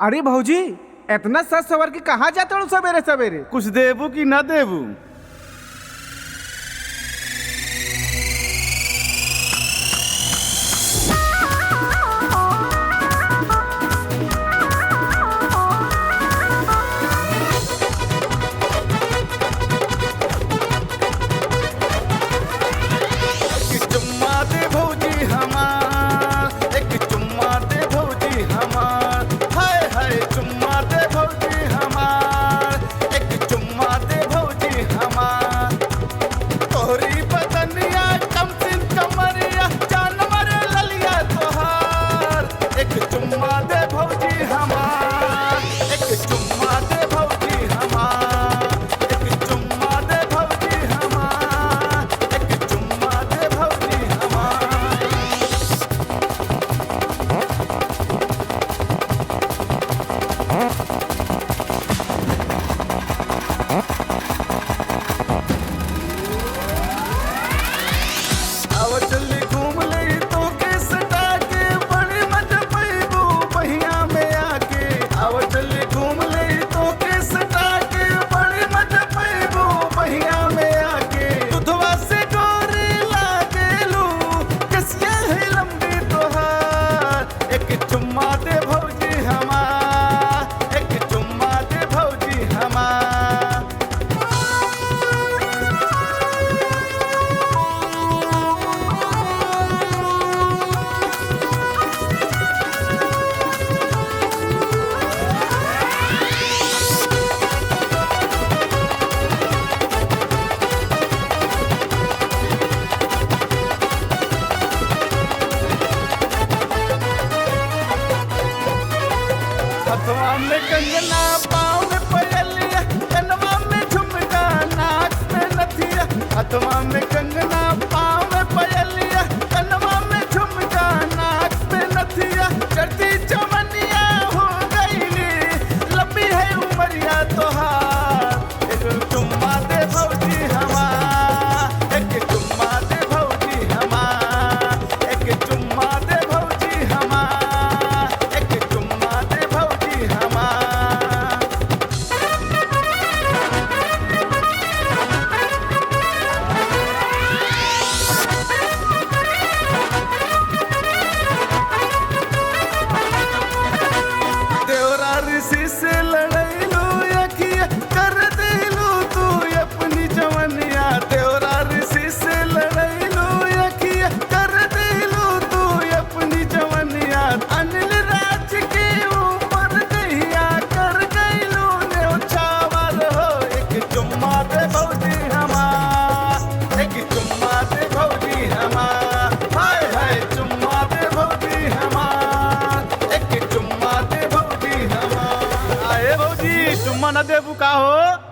अरे भौजी, इतना सज सवर के कहाँ जाते हो सवेरे सवेरे? कुछ देबू कि ना देबू? हथवा में कंगना, पाँव में पयलिया, कनवा में झुमका, नाक में नथिया। हथवा में कंगना, पाँव में पयलिया, कनवा में झुमका, नाक में नथिया। चढ़ती चमनिया हो गईली, लंबी है उमरिया तोहार। एक चुम्मा दे भौजी हमार, एक चुम्मा दे भौजी हमार, एक चुम्मा दे भौजी हमार, एक चुम्मा दे भौजी हमार। देवरा ऋषि से लड़ैलू यखिया, कर दिलू तू अपनी जवनिया। देवरा ऋषि से लड़ैलू यखिया, कर दिलू तू अपनी जवनिया। अनिल राज के ऊपर गहिया, कर गईलू न्यौछावर हो। एक चुम्मा दे भौजी हमार, एक चुम्मा दे भौजी हमार। हाय हाय चुम्मा दे भौजी हमार, एक चुम्मा दे भौजी हमार। आए भौजी, चुम्मा न देबू का हो?